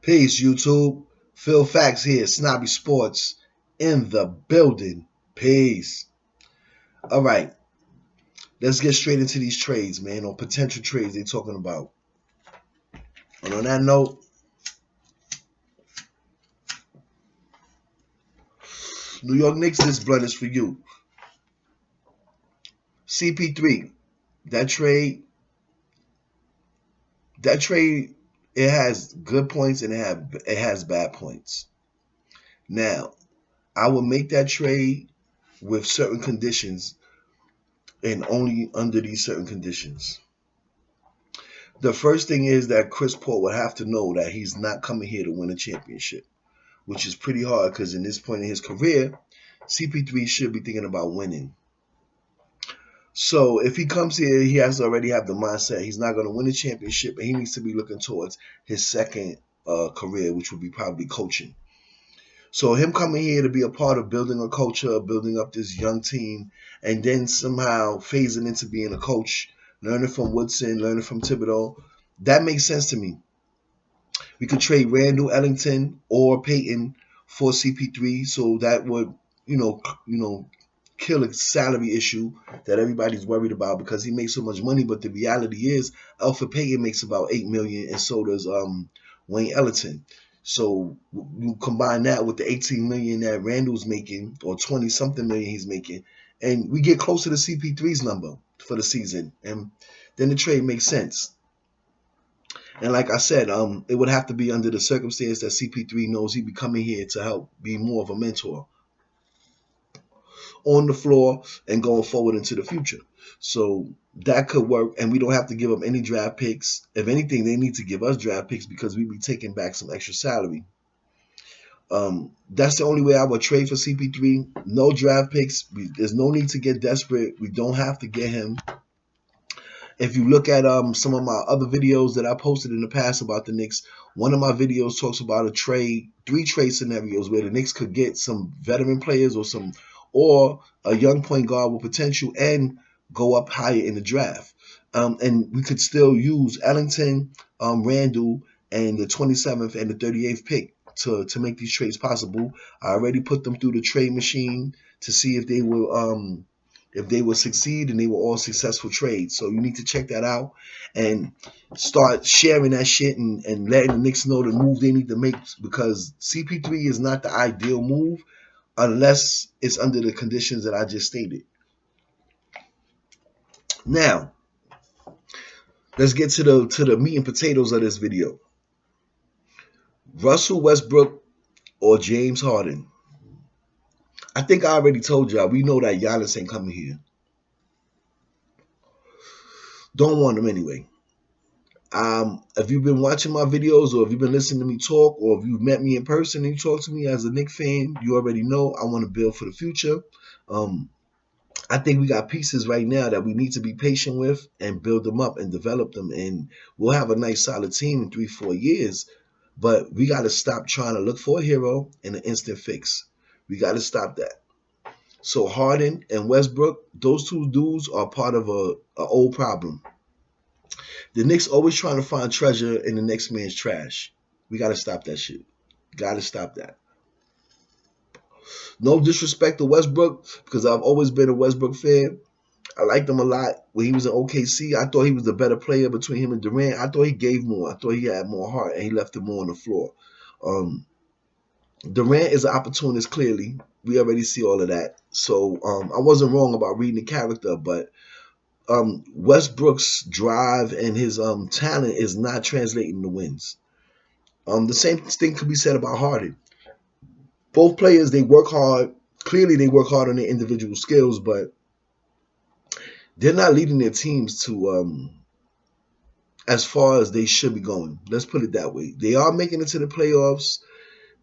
Peace, YouTube. Phil Facts here, Snobby Sports in the building. Peace. All right, let's get straight into these trades, man, or potential trades they're talking about. And on that note, New York Knicks, this blunt is for you. CP3, that trade, that trade, it has good points and it has bad points. Now, I will make that trade with certain conditions and only under these certain conditions. The first thing is that Chris Paul would have to know that he's not coming here to win a championship, which is pretty hard because in this point in his career, CP3 should be thinking about winning. So if he comes here, he has to already have the mindset he's not going to win a championship, and he needs to be looking towards his second career, which would be probably coaching. So him coming here to be a part of building a culture, building up this young team, and then somehow phasing into being a coach, learning from Woodson, learning from Thibodeau, that makes sense to me. We could trade Randall Ellington or Peyton for CP3, so that would, kill a salary issue that everybody's worried about because he makes so much money. But the reality is, Alfred Payton makes about $8 million, and so does Wayne Ellington. So you combine that with the $18 million that Randall's making, or 20 something million he's making, and we get closer to CP3's number for the season, and then the trade makes sense. And like I said, it would have to be under the circumstance that CP3 knows he'd be coming here to help be more of a mentor on the floor and going forward into the future. So that could work, and we don't have to give up any draft picks. If anything, they need to give us draft picks because we'd be taking back some extra salary. That's the only way I would trade for CP3. No draft picks. There's no need to get desperate. We don't have to get him. If you look at some of my other videos that I posted in the past about the Knicks, one of my videos talks about a trade, 3 trade scenarios where the Knicks could get some veteran players or a young point guard with potential and go up higher in the draft. And we could still use Ellington, Randall, and the 27th and the 38th pick to make these trades possible. I already put them through the trade machine to see if they will succeed, and they were all successful trades. So you need to check that out and start sharing that shit and letting the Knicks know the move they need to make, because CP3 is not the ideal move unless it's under the conditions that I just stated. Now, let's get to the meat and potatoes of this video. Russell Westbrook or James Harden? I think I already told y'all, we know that Giannis ain't coming here. Don't want him anyway. If you've been watching my videos, or if you've been listening to me talk, or if you've met me in person and you talk to me as a Knicks fan, you already know I want to build for the future. I think we got pieces right now that we need to be patient with and build them up and develop them, and we'll have a nice solid team in 3-4 years. But we got to stop trying to look for a hero and an instant fix. We got to stop that. So Harden and Westbrook, those two dudes are part of a old problem. The Knicks always trying to find treasure in the next man's trash. We got to stop that shit. Got to stop that. No disrespect to Westbrook, because I've always been a Westbrook fan. I liked him a lot when he was in OKC. I thought he was the better player between him and Durant. I thought he gave more. I thought he had more heart, and he left it more on the floor. Durant is an opportunist, clearly. We already see all of that. So I wasn't wrong about reading the character, but Westbrook's drive and his talent is not translating to wins. The same thing could be said about Harden. Both players, they work hard. Clearly, they work hard on their individual skills, but they're not leading their teams to as far as they should be going. Let's put it that way. They are making it to the playoffs.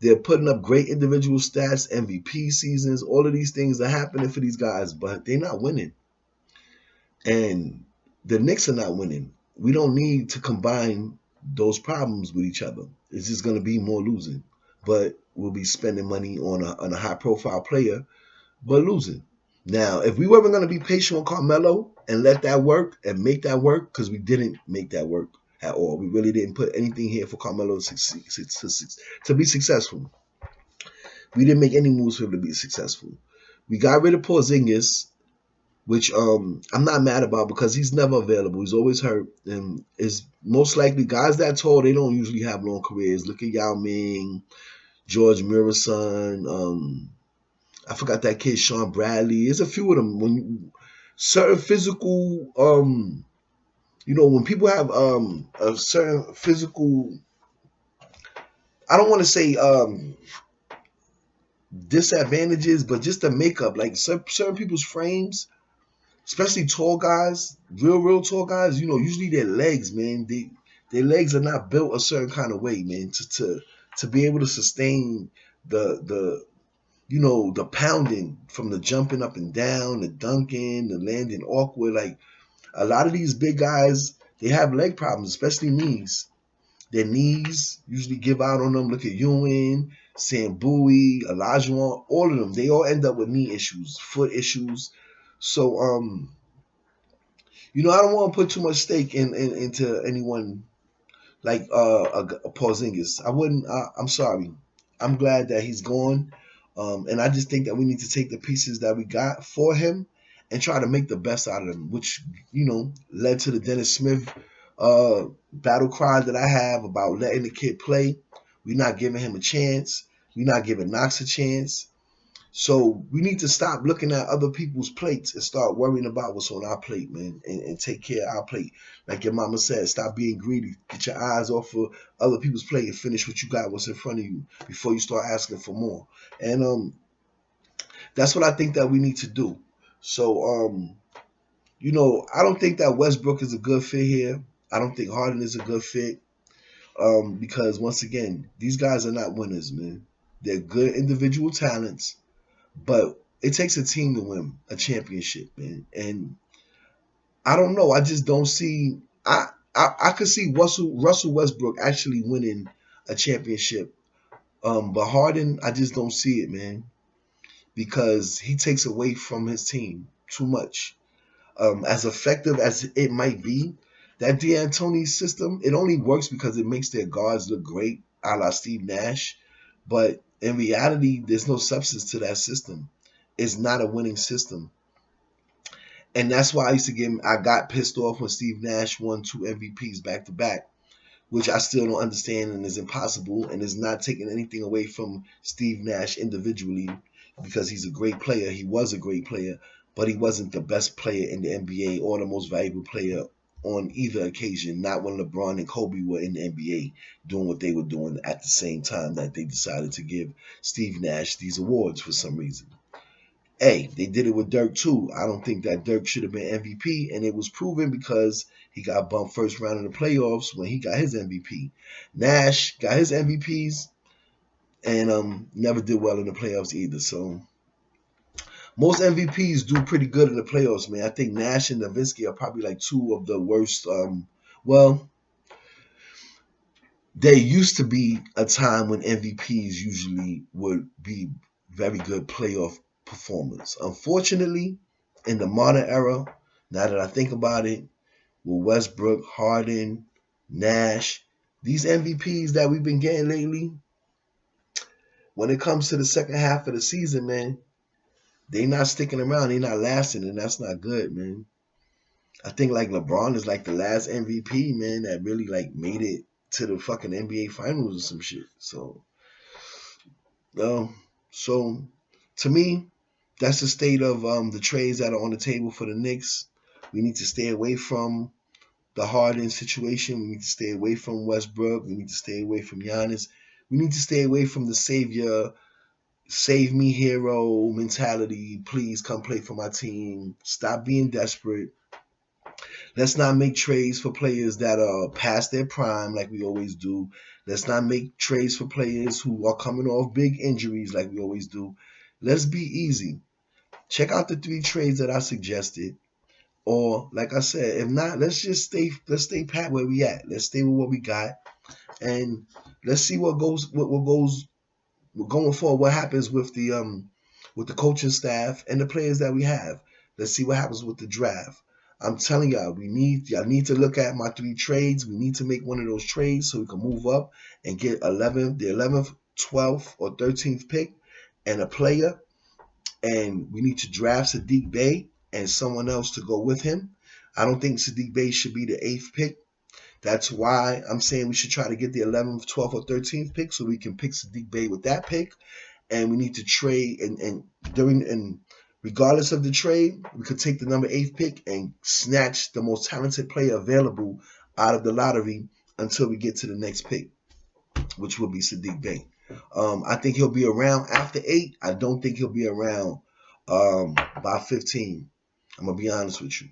They're putting up great individual stats, MVP seasons, all of these things are happening for these guys, but they're not winning. And the Knicks are not winning. We don't need to combine those problems with each other. It's just going to be more losing. But we'll be spending money on a high-profile player, but losing. Now, if we weren't going to be patient with Carmelo and let that work and make that work, because we didn't make that work, at all. We really didn't put anything here for Carmelo to be successful. We didn't make any moves for him to be successful. We got rid of Porzingis, which I'm not mad about because he's never available. He's always hurt, and is most likely guys that tall. They don't usually have long careers. Look at Yao Ming, George Mirason. I forgot that kid, Sean Bradley. There's a few of them. When certain physical, when people have a certain physical, I don't want to say disadvantages, but just the makeup, like certain people's frames, especially tall guys, real tall guys. Usually their legs, man, their legs are not built a certain kind of way, man, to be able to sustain the pounding from the jumping up and down, the dunking, the landing awkward. Like a lot of these big guys, they have leg problems, especially knees. Their knees usually give out on them. Look at Ewing, Sam Bowie, Olajuwon, all of them. They all end up with knee issues, foot issues. So I don't want to put too much stake into anyone like a Porzingis. I wouldn't. I'm sorry. I'm glad that he's gone, and I just think that we need to take the pieces that we got for him and try to make the best out of them, which led to the Dennis Smith battle cry that I have about letting the kid play. We're not giving him a chance. We're not giving Knox a chance. So we need to stop looking at other people's plates and start worrying about what's on our plate, man, and take care of our plate. Like your mama said, stop being greedy. Get your eyes off of other people's plate and finish what you got, what's in front of you, before you start asking for more. And that's what I think that we need to do. So I don't think that Westbrook is a good fit here. I don't think Harden is a good fit. Because once again, these guys are not winners, man. They're good individual talents, but it takes a team to win a championship, man. And I don't know. I just don't see. I could see Russell Westbrook actually winning a championship. But Harden, I just don't see it, man, because he takes away from his team too much. As effective as it might be, that D'Antoni system, it only works because it makes their guards look great, a la Steve Nash. But in reality, there's no substance to that system. It's not a winning system. And that's why I got pissed off when Steve Nash won 2 MVPs back to back, which I still don't understand and is impossible and is not taking anything away from Steve Nash individually because he's a great player. He was a great player, but he wasn't the best player in the NBA or the most valuable player on either occasion, not when LeBron and Kobe were in the NBA doing what they were doing at the same time that they decided to give Steve Nash these awards for some reason. Hey, they did it with Dirk too. I don't think that Dirk should have been MVP, and it was proven because he got bumped first round in the playoffs when he got his MVP. Nash got his MVPs and never did well in the playoffs either. So most MVPs do pretty good in the playoffs, man. I think Nash and Nowitzki are probably like two of the worst. Well, there used to be a time when MVPs usually would be very good playoff performers. Unfortunately, in the modern era, now that I think about it, with Westbrook, Harden, Nash, these MVPs that we've been getting lately, when it comes to the second half of the season, man, they not sticking around, they not lasting, and that's not good, man. I think like LeBron is like the last MVP, man, that really like made it to the fucking NBA finals or some shit. Um, so to me, that's the state of the trades that are on the table for the Knicks. We need to stay away from the Harden situation. We need to stay away from Westbrook. We need to stay away from Giannis. We need to stay away from the savior, save me hero mentality. Please come play for my team. Stop being desperate. Let's not make trades for players that are past their prime like we always do. Let's not make trades for players who are coming off big injuries like we always do. Let's be easy. Check out the 3 trades that I suggested. Or like I said, if not, let's stay pat where we at. Let's stay with what we got. And let's see what goes going forward, what happens with the coaching staff and the players that we have. Let's see what happens with the draft. I'm telling y'all, y'all need to look at my 3 trades. We need to make one of those trades so we can move up and get the 11th, 12th, or 13th pick and a player. And we need to draft Sadiq Bey and someone else to go with him. I don't think Sadiq Bey should be the 8th pick. That's why I'm saying we should try to get the 11th, 12th, or 13th pick so we can pick Sadiq Bey with that pick. And we need to trade and regardless of the trade, we could take the number 8th pick and snatch the most talented player available out of the lottery until we get to the next pick, which will be Sadiq Bey. I think he'll be around after 8. I don't think he'll be around by 15. I'm gonna be honest with you.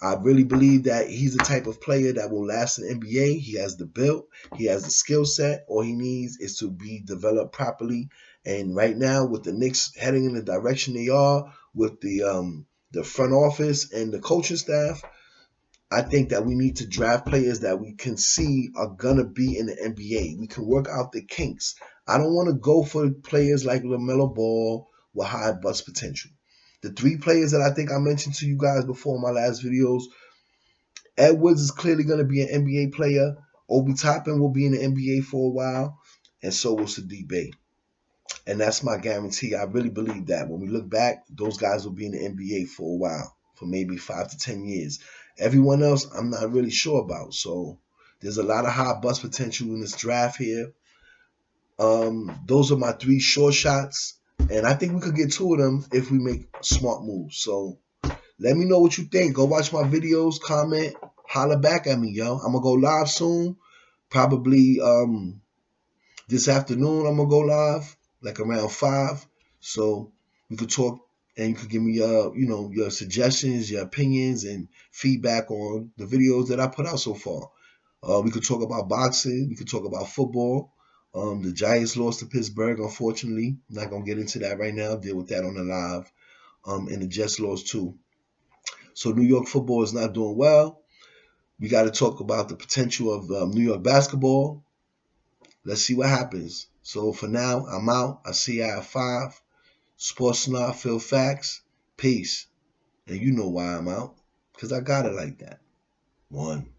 I really believe that he's the type of player that will last in the NBA. He has the build, he has the skill set. All he needs is to be developed properly. And right now, with the Knicks heading in the direction they are, with the front office and the coaching staff, I think that we need to draft players that we can see are gonna be in the NBA. We can work out the kinks. I don't want to go for players like LaMelo Ball with high bust potential. The 3 players that I think I mentioned to you guys before in my last videos, Edwards is clearly going to be an NBA player. Obi Toppin will be in the NBA for a while, and so will Sadiq Bey. And that's my guarantee. I really believe that when we look back, those guys will be in the NBA for a while, for maybe 5 to 10 years. Everyone else, I'm not really sure about. So there's a lot of high bust potential in this draft here. Those are my 3 short shots, and I think we could get 2 of them if we make smart moves. So let me know what you think. Go watch my videos, comment, holler back at me, yo. I'm gonna go live soon. Probably this afternoon I'm gonna go live, like around 5. So we could talk and you could give me your suggestions, your opinions, and feedback on the videos that I put out so far. We could talk about boxing, we could talk about football. The Giants lost to Pittsburgh, unfortunately. I'm not gonna get into that right now. Deal with that on the live. And the Jets lost too. So New York football is not doing well. We got to talk about the potential of New York basketball. Let's see what happens. So for now, I'm out. I see you at 5. Sports Snob, Phil Facts. Peace. And you know why I'm out. Because I got it like that. 1.